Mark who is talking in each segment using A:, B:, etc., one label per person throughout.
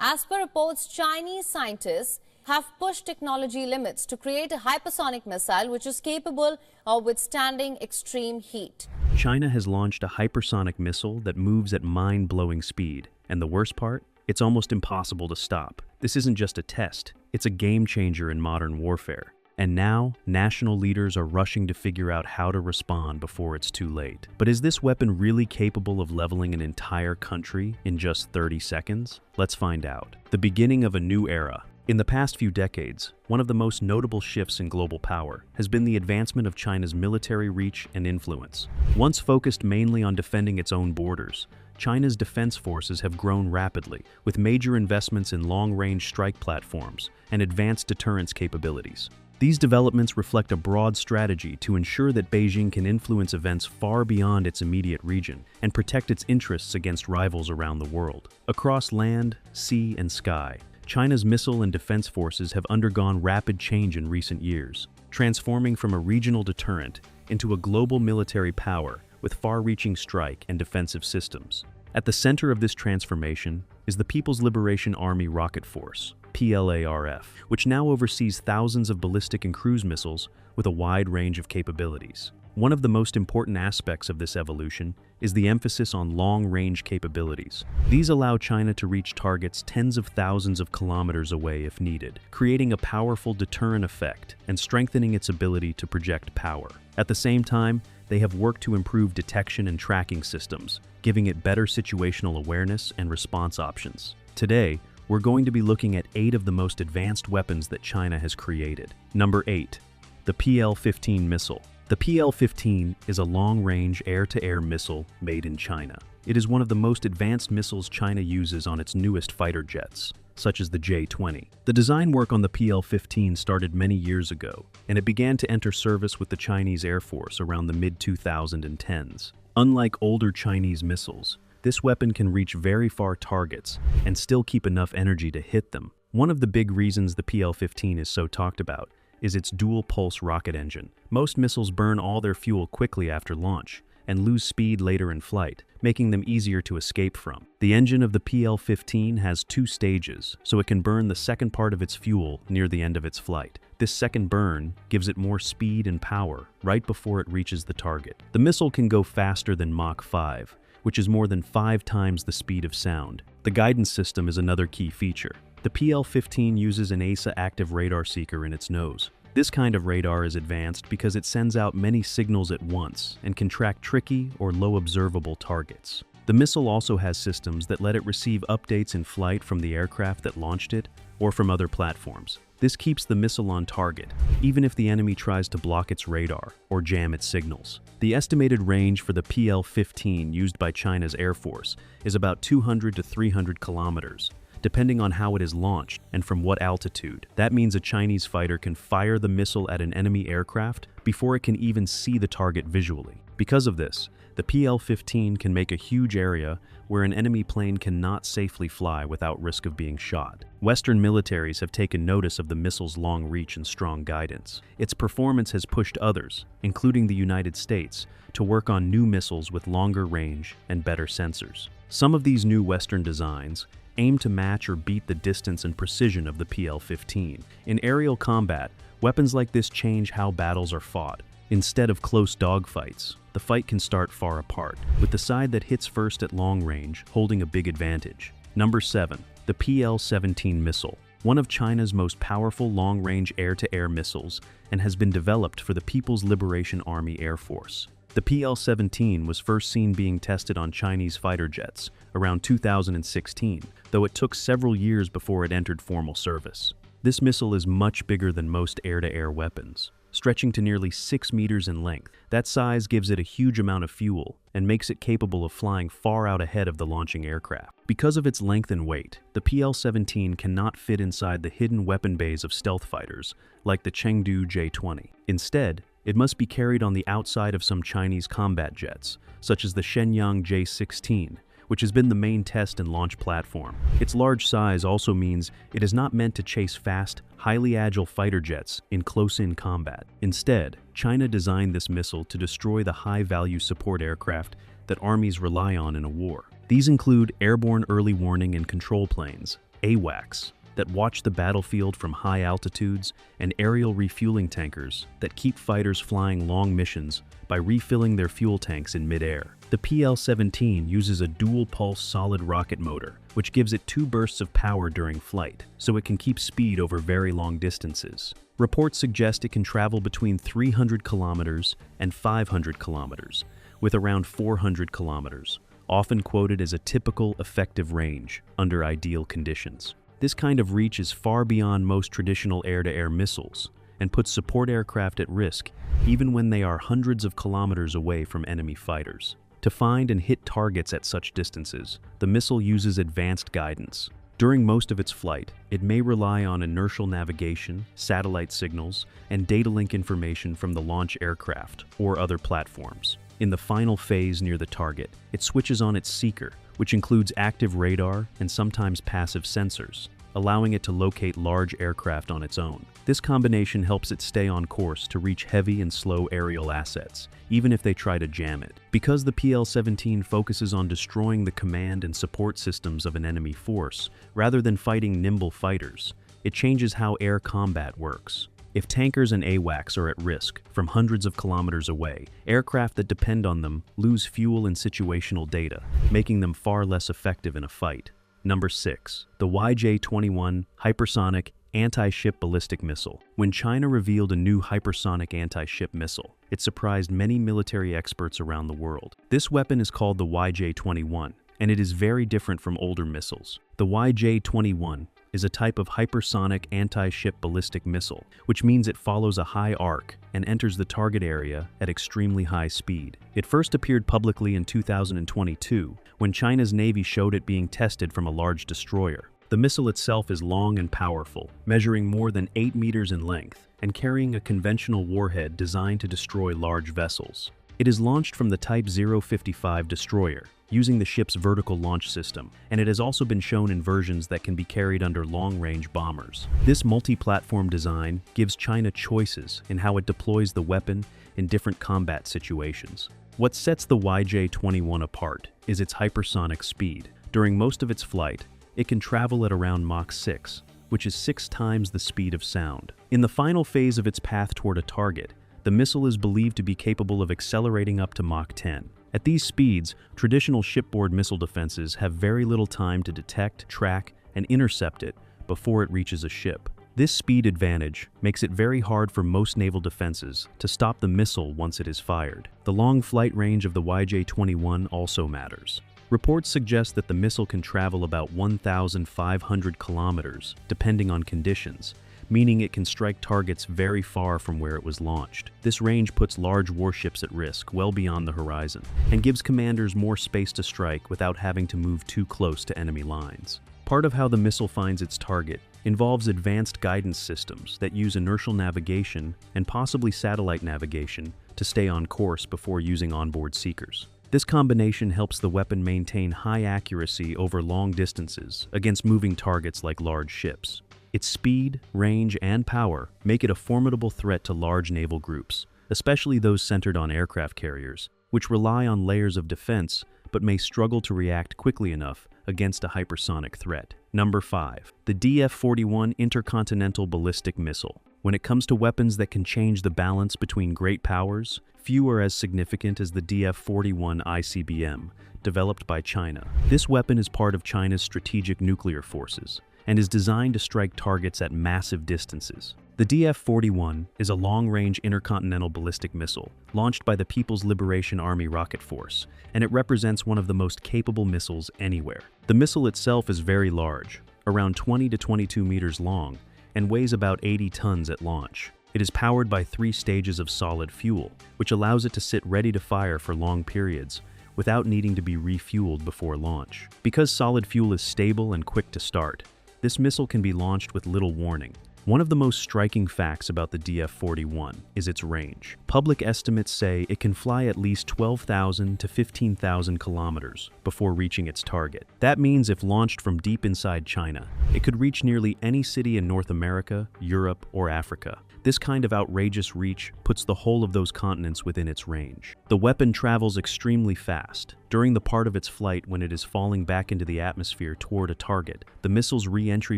A: As per reports, Chinese scientists have pushed technology limits to create a hypersonic missile which is capable of withstanding extreme heat.
B: China has launched a hypersonic missile that moves at mind-blowing speed. And the worst part? It's almost impossible to stop. This isn't just a test, it's a game changer in modern warfare. And now, national leaders are rushing to figure out how to respond before it's too late. But is this weapon really capable of leveling an entire country in just 30 seconds? Let's find out. The beginning of a new era. In the past few decades, one of the most notable shifts in global power has been the advancement of China's military reach and influence. Once focused mainly on defending its own borders, China's defense forces have grown rapidly, with major investments in long-range strike platforms and advanced deterrence capabilities. These developments reflect a broad strategy to ensure that Beijing can influence events far beyond its immediate region and protect its interests against rivals around the world. Across land, sea, and sky, China's missile and defense forces have undergone rapid change in recent years, transforming from a regional deterrent into a global military power with far-reaching strike and defensive systems. At the center of this transformation is the People's Liberation Army Rocket Force, PLARF, which now oversees thousands of ballistic and cruise missiles with a wide range of capabilities. One of the most important aspects of this evolution is the emphasis on long-range capabilities. These allow China to reach targets tens of thousands of kilometers away if needed, creating a powerful deterrent effect and strengthening its ability to project power. At the same time, they have worked to improve detection and tracking systems, giving it better situational awareness and response options. Today, we're going to be looking at 8 of the most advanced weapons that China has created. Number 8. The PL-15 missile. The PL-15 is a long-range air-to-air missile made in China. It is one of the most advanced missiles China uses on its newest fighter jets, such as the J-20. The design work on the PL-15 started many years ago, and it began to enter service with the Chinese Air Force around the mid-2010s. Unlike older Chinese missiles, this weapon can reach very far targets and still keep enough energy to hit them. One of the big reasons the PL-15 is so talked about is its dual-pulse rocket engine. Most missiles burn all their fuel quickly after launch and lose speed later in flight, making them easier to escape from. The engine of the PL-15 has 2 stages, so it can burn the second part of its fuel near the end of its flight. This second burn gives it more speed and power right before it reaches the target. The missile can go faster than Mach 5, which is more than 5 times the speed of sound. The guidance system is another key feature. The PL-15 uses an ASA active radar seeker in its nose. This kind of radar is advanced because it sends out many signals at once and can track tricky or low observable targets. The missile also has systems that let it receive updates in flight from the aircraft that launched it or from other platforms. This keeps the missile on target, even if the enemy tries to block its radar or jam its signals. The estimated range for the PL-15 used by China's Air Force is about 200 to 300 kilometers, depending on how it is launched and from what altitude. That means a Chinese fighter can fire the missile at an enemy aircraft before it can even see the target visually. Because of this, the PL-15 can make a huge area where an enemy plane cannot safely fly without risk of being shot. Western militaries have taken notice of the missile's long reach and strong guidance. Its performance has pushed others, including the United States, to work on new missiles with longer range and better sensors. Some of these new Western designs aim to match or beat the distance and precision of the PL-15. In aerial combat, weapons like this change how battles are fought. Instead of close dogfights, the fight can start far apart, with the side that hits first at long range holding a big advantage. Number 7. The PL-17 missile. One of China's most powerful long-range air-to-air missiles and has been developed for the People's Liberation Army Air Force. The PL-17 was first seen being tested on Chinese fighter jets around 2016, though it took several years before it entered formal service. This missile is much bigger than most air-to-air weapons, stretching to nearly 6 meters in length. That size gives it a huge amount of fuel and makes it capable of flying far out ahead of the launching aircraft. Because of its length and weight, the PL-17 cannot fit inside the hidden weapon bays of stealth fighters like the Chengdu J-20. Instead, it must be carried on the outside of some Chinese combat jets, such as the Shenyang J-16, which has been the main test and launch platform. Its large size also means it is not meant to chase fast, highly agile fighter jets in close-in combat. Instead, China designed this missile to destroy the high-value support aircraft that armies rely on in a war. These include airborne early warning and control planes, AWACS that watch the battlefield from high altitudes, and aerial refueling tankers that keep fighters flying long missions by refilling their fuel tanks in midair. The PL-17 uses a dual-pulse solid rocket motor, which gives it 2 bursts of power during flight, so it can keep speed over very long distances. Reports suggest it can travel between 300 kilometers and 500 kilometers, with around 400 kilometers, often quoted as a typical effective range under ideal conditions. This kind of reach is far beyond most traditional air-to-air missiles and puts support aircraft at risk even when they are hundreds of kilometers away from enemy fighters. To find and hit targets at such distances, the missile uses advanced guidance. During most of its flight, it may rely on inertial navigation, satellite signals, and data link information from the launch aircraft or other platforms. In the final phase near the target, it switches on its seeker, which includes active radar and sometimes passive sensors, allowing it to locate large aircraft on its own. This combination helps it stay on course to reach heavy and slow aerial assets, even if they try to jam it. Because the PL-17 focuses on destroying the command and support systems of an enemy force, rather than fighting nimble fighters, it changes how air combat works. If tankers and AWACS are at risk from hundreds of kilometers away, aircraft that depend on them lose fuel and situational data, making them far less effective in a fight. Number 6. The YJ-21 Hypersonic Anti-Ship Ballistic Missile. When China revealed a new hypersonic anti-ship missile, it surprised many military experts around the world. This weapon is called the YJ-21, and it is very different from older missiles. The YJ-21 is a type of hypersonic anti-ship ballistic missile, which means it follows a high arc and enters the target area at extremely high speed. It first appeared publicly in 2022, when China's Navy showed it being tested from a large destroyer. The missile itself is long and powerful, measuring more than 8 meters in length and carrying a conventional warhead designed to destroy large vessels. It is launched from the Type 055 destroyer, using the ship's vertical launch system, and it has also been shown in versions that can be carried under long-range bombers. This multi-platform design gives China choices in how it deploys the weapon in different combat situations. What sets the YJ-21 apart is its hypersonic speed. During most of its flight, it can travel at around Mach 6, which is 6 times the speed of sound. In the final phase of its path toward a target, the missile is believed to be capable of accelerating up to Mach 10. At these speeds, traditional shipboard missile defenses have very little time to detect, track, and intercept it before it reaches a ship. This speed advantage makes it very hard for most naval defenses to stop the missile once it is fired. The long flight range of the YJ-21 also matters. Reports suggest that the missile can travel about 1,500 kilometers, depending on conditions, meaning it can strike targets very far from where it was launched. This range puts large warships at risk well beyond the horizon, and gives commanders more space to strike without having to move too close to enemy lines. Part of how the missile finds its target involves advanced guidance systems that use inertial navigation and possibly satellite navigation to stay on course before using onboard seekers. This combination helps the weapon maintain high accuracy over long distances against moving targets like large ships. Its speed, range, and power make it a formidable threat to large naval groups, especially those centered on aircraft carriers, which rely on layers of defense but may struggle to react quickly enough against a hypersonic threat. Number 5. The DF-41 Intercontinental Ballistic Missile. When it comes to weapons that can change the balance between great powers, few are as significant as the DF-41 ICBM, developed by China. This weapon is part of China's strategic nuclear forces and is designed to strike targets at massive distances. The DF-41 is a long-range intercontinental ballistic missile launched by the People's Liberation Army Rocket Force, and it represents one of the most capable missiles anywhere. The missile itself is very large, around 20 to 22 meters long, and weighs about 80 tons at launch. It is powered by 3 stages of solid fuel, which allows it to sit ready to fire for long periods without needing to be refueled before launch. Because solid fuel is stable and quick to start, this missile can be launched with little warning. One of the most striking facts about the DF-41 is its range. Public estimates say it can fly at least 12,000 to 15,000 kilometers before reaching its target. That means if launched from deep inside China, it could reach nearly any city in North America, Europe, or Africa. This kind of outrageous reach puts the whole of those continents within its range. The weapon travels extremely fast, During the part of its flight when it is falling back into the atmosphere toward a target, the missile's re-entry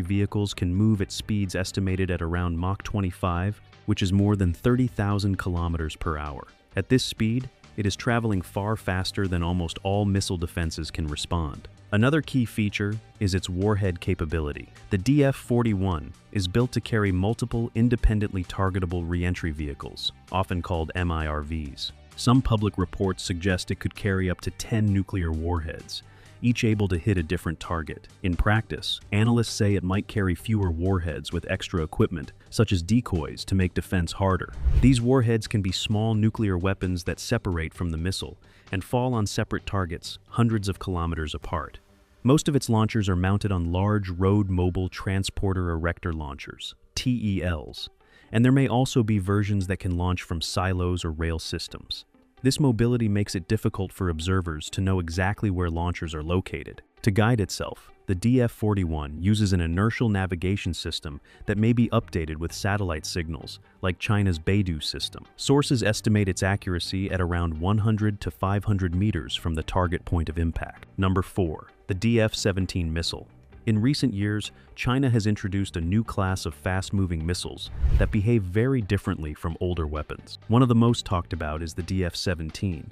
B: vehicles can move at speeds estimated at around Mach 25, which is more than 30,000 kilometers per hour. At this speed, it is traveling far faster than almost all missile defenses can respond. Another key feature is its warhead capability. The DF-41 is built to carry multiple independently targetable re-entry vehicles, often called MIRVs. Some public reports suggest it could carry up to 10 nuclear warheads, each able to hit a different target. In practice, analysts say it might carry fewer warheads with extra equipment, such as decoys, to make defense harder. These warheads can be small nuclear weapons that separate from the missile and fall on separate targets hundreds of kilometers apart. Most of its launchers are mounted on large Road Mobile Transporter Erector Launchers, TELs, and there may also be versions that can launch from silos or rail systems. This mobility makes it difficult for observers to know exactly where launchers are located. To guide itself, the DF-41 uses an inertial navigation system that may be updated with satellite signals, like China's Beidou system. Sources estimate its accuracy at around 100 to 500 meters from the target point of impact. Number 4. The DF-17 missile. In recent years, China has introduced a new class of fast-moving missiles that behave very differently from older weapons. One of the most talked about is the DF-17,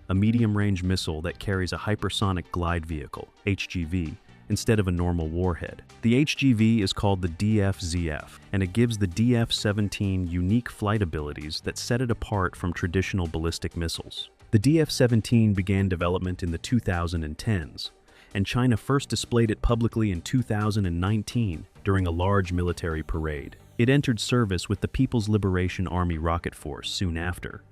B: a medium-range missile that carries a hypersonic glide vehicle, HGV, instead of a normal warhead. The HGV is called the DF-ZF, and it gives the DF-17 unique flight abilities that set it apart from traditional ballistic missiles. The DF-17 began development in the 2010s, and China first displayed it publicly in 2019 during a large military parade. It entered service with the People's Liberation Army Rocket Force soon after,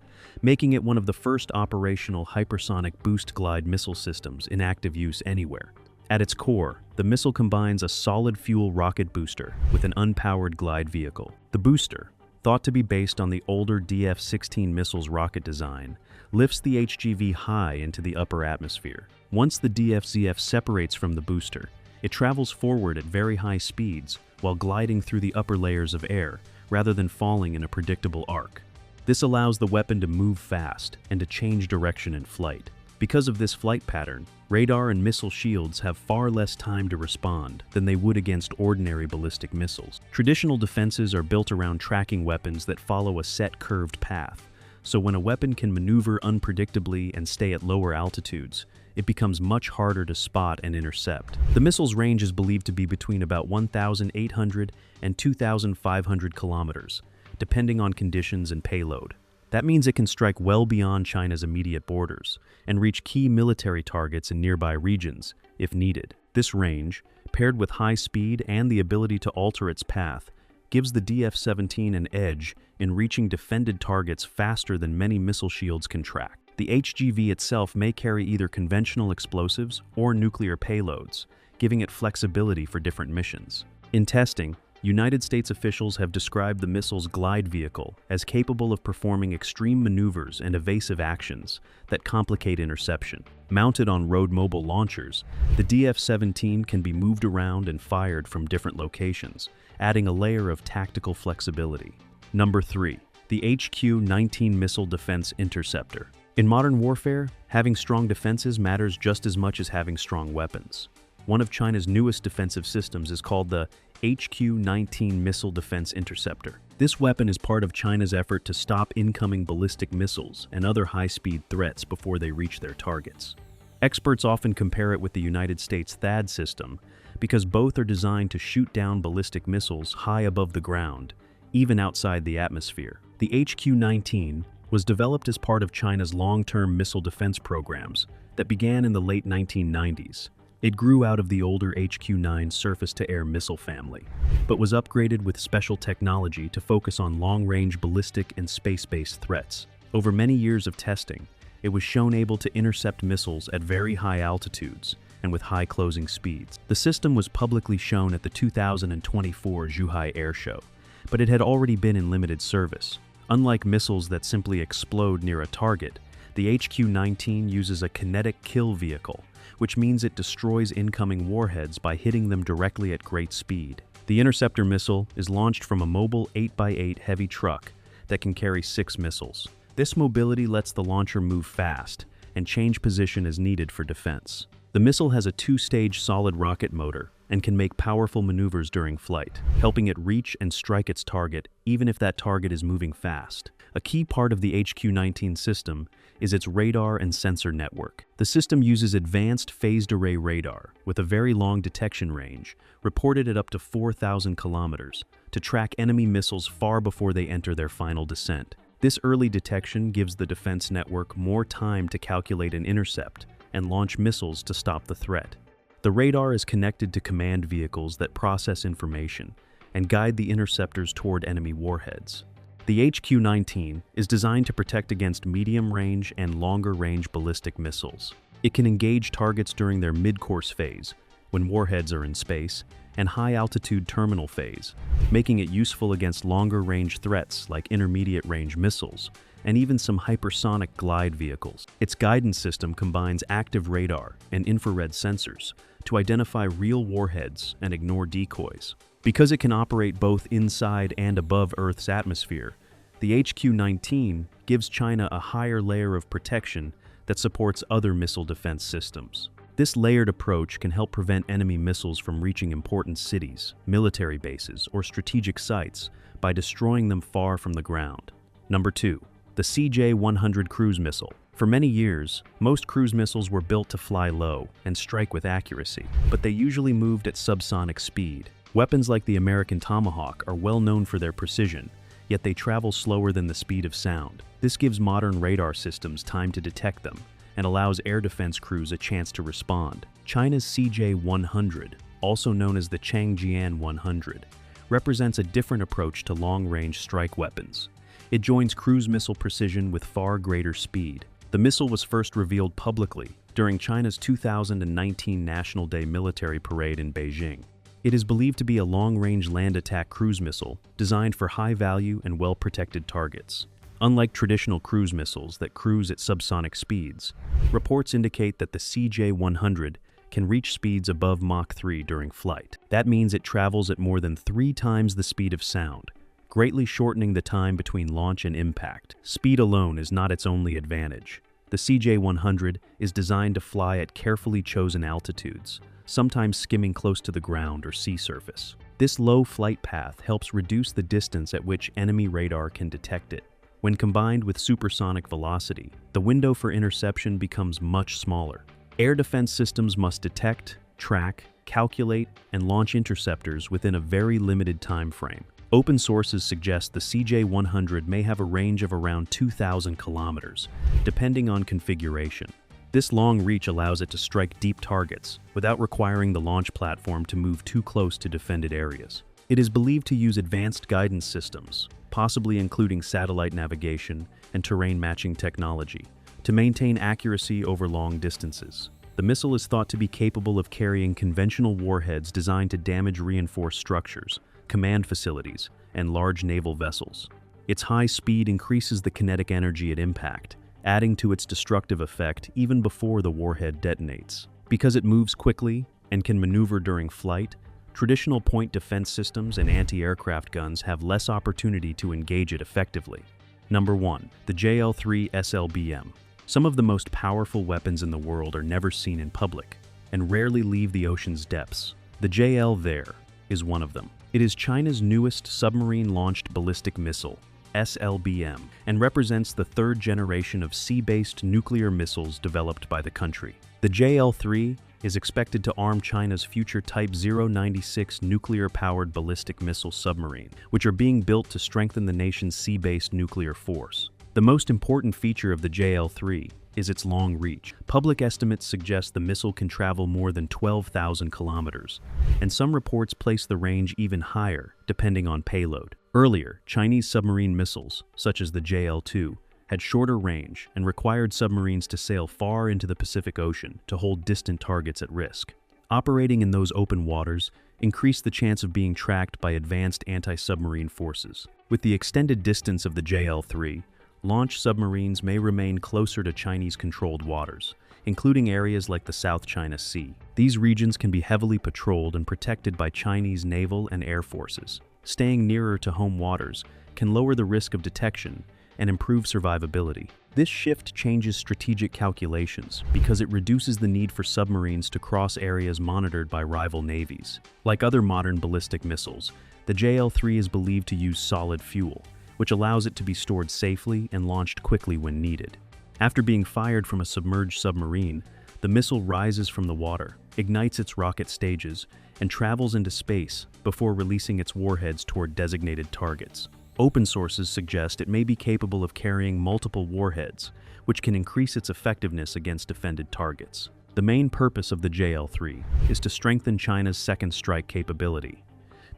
B: making it one of the first operational hypersonic boost glide missile systems in active use anywhere. At its core, the missile combines a solid-fuel rocket booster with an unpowered glide vehicle. The booster, thought to be based on the older DF-16 missile's rocket design, lifts the HGV high into the upper atmosphere. Once the DF-ZF separates from the booster, it travels forward at very high speeds while gliding through the upper layers of air rather than falling in a predictable arc. This allows the weapon to move fast and to change direction in flight. Because of this flight pattern, radar and missile shields have far less time to respond than they would against ordinary ballistic missiles. Traditional defenses are built around tracking weapons that follow a set curved path, so when a weapon can maneuver unpredictably and stay at lower altitudes, it becomes much harder to spot and intercept. The missile's range is believed to be between about 1,800 and 2,500 kilometers, depending on conditions and payload. That means it can strike well beyond China's immediate borders and reach key military targets in nearby regions, if needed. This range, paired with high speed and the ability to alter its path, gives the DF-17 an edge in reaching defended targets faster than many missile shields can track. The HGV itself may carry either conventional explosives or nuclear payloads, giving it flexibility for different missions. In testing, United States officials have described the missile's glide vehicle as capable of performing extreme maneuvers and evasive actions that complicate interception. Mounted on road mobile launchers, the DF-17 can be moved around and fired from different locations, adding a layer of tactical flexibility. Number 3. The HQ-19 Missile Defense Interceptor. In modern warfare, having strong defenses matters just as much as having strong weapons. One of China's newest defensive systems is called the HQ-19 Missile Defense Interceptor. This weapon is part of China's effort to stop incoming ballistic missiles and other high-speed threats before they reach their targets. Experts often compare it with the United States THAAD system because both are designed to shoot down ballistic missiles high above the ground, even outside the atmosphere. The HQ-19 was developed as part of China's long-term missile defense programs that began in the late 1990s. It grew out of the older HQ-9 surface-to-air missile family, but was upgraded with special technology to focus on long-range ballistic and space-based threats. Over many years of testing, it was shown able to intercept missiles at very high altitudes and with high closing speeds. The system was publicly shown at the 2024 Zhuhai Air Show, but it had already been in limited service. Unlike missiles that simply explode near a target, the HQ-19 uses a kinetic kill vehicle, which means it destroys incoming warheads by hitting them directly at great speed. The interceptor missile is launched from a mobile 8x8 heavy truck that can carry 6 missiles. This mobility lets the launcher move fast and change position as needed for defense. The missile has a two-stage solid rocket motor and can make powerful maneuvers during flight, helping it reach and strike its target even if that target is moving fast. A key part of the HQ-19 system is its radar and sensor network. The system uses advanced phased array radar with a very long detection range, reported at up to 4,000 kilometers, to track enemy missiles far before they enter their final descent. This early detection gives the defense network more time to calculate an intercept and launch missiles to stop the threat. The radar is connected to command vehicles that process information and guide the interceptors toward enemy warheads. The HQ-19 is designed to protect against medium-range and longer-range ballistic missiles. It can engage targets during their mid-course phase, when warheads are in space, and high-altitude terminal phase, making it useful against longer-range threats like intermediate-range missiles, and even some hypersonic glide vehicles. Its guidance system combines active radar and infrared sensors to identify real warheads and ignore decoys. Because it can operate both inside and above Earth's atmosphere, the HQ-19 gives China a higher layer of protection that supports other missile defense systems. This layered approach can help prevent enemy missiles from reaching important cities, military bases, or strategic sites by destroying them far from the ground. Number 2. The CJ-100 cruise missile. For many years, most cruise missiles were built to fly low and strike with accuracy, but they usually moved at subsonic speed. Weapons like the American Tomahawk are well known for their precision, yet they travel slower than the speed of sound. This gives modern radar systems time to detect them and allows air defense crews a chance to respond. China's CJ-100, also known as the Changjian 100, represents a different approach to long-range strike weapons. It joins cruise missile precision with far greater speed. The missile was first revealed publicly during China's 2019 National Day military parade in Beijing. It is believed to be a long-range land attack cruise missile designed for high-value and well-protected targets. Unlike traditional cruise missiles that cruise at subsonic speeds, reports indicate that the CJ-100 can reach speeds above Mach 3 during flight. That means it travels at more than 3 times the speed of sound, greatly shortening the time between launch and impact. Speed alone is not its only advantage. The CJ-100 is designed to fly at carefully chosen altitudes, sometimes skimming close to the ground or sea surface. This low flight path helps reduce the distance at which enemy radar can detect it. When combined with supersonic velocity, the window for interception becomes much smaller. Air defense systems must detect, track, calculate, and launch interceptors within a very limited time frame. Open sources suggest the CJ-100 may have a range of around 2,000 kilometers, depending on configuration. This long reach allows it to strike deep targets without requiring the launch platform to move too close to defended areas. It is believed to use advanced guidance systems, possibly including satellite navigation and terrain matching technology, to maintain accuracy over long distances. The missile is thought to be capable of carrying conventional warheads designed to damage reinforced structures, command facilities, and large naval vessels. Its high speed increases the kinetic energy at impact, adding to its destructive effect even before the warhead detonates. Because it moves quickly and can maneuver during flight, traditional point defense systems and anti-aircraft guns have less opportunity to engage it effectively. Number 1. The JL-3 SLBM. Some of the most powerful weapons in the world are never seen in public and rarely leave the ocean's depths. The JL there is one of them. It is China's newest submarine-launched ballistic missile, SLBM, and represents the third generation of sea-based nuclear missiles developed by the country. The JL-3 is expected to arm China's future Type 096 nuclear-powered ballistic missile submarine, which are being built to strengthen the nation's sea-based nuclear force. The most important feature of the JL-3 is its long reach. Public estimates suggest the missile can travel more than 12,000 kilometers, and some reports place the range even higher, depending on payload. Earlier, Chinese submarine missiles, such as the JL-2, had shorter range and required submarines to sail far into the Pacific Ocean to hold distant targets at risk. Operating in those open waters increased the chance of being tracked by advanced anti-submarine forces. With the extended distance of the JL-3, launch submarines may remain closer to Chinese-controlled waters, including areas like the South China Sea. These regions can be heavily patrolled and protected by Chinese naval and air forces. Staying nearer to home waters can lower the risk of detection and improve survivability. This shift changes strategic calculations because it reduces the need for submarines to cross areas monitored by rival navies. Like other modern ballistic missiles, the JL-3 is believed to use solid fuel, which allows it to be stored safely and launched quickly when needed. After being fired from a submerged submarine, the missile rises from the water, ignites its rocket stages, and travels into space before releasing its warheads toward designated targets. Open sources suggest it may be capable of carrying multiple warheads, which can increase its effectiveness against defended targets. The main purpose of the JL-3 is to strengthen China's second strike capability.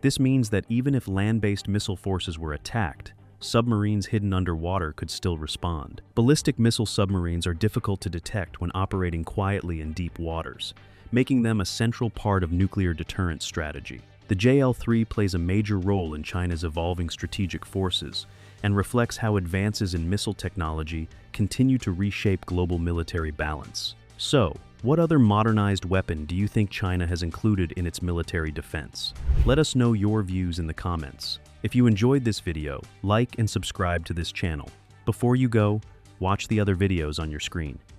B: This means that even if land-based missile forces were attacked, submarines hidden underwater could still respond. Ballistic missile submarines are difficult to detect when operating quietly in deep waters, making them a central part of nuclear deterrence strategy. The JL-3 plays a major role in China's evolving strategic forces and reflects how advances in missile technology continue to reshape global military balance. So, what other modernized weapon do you think China has included in its military defense? Let us know your views in the comments. If you enjoyed this video, like and subscribe to this channel. Before you go, watch the other videos on your screen.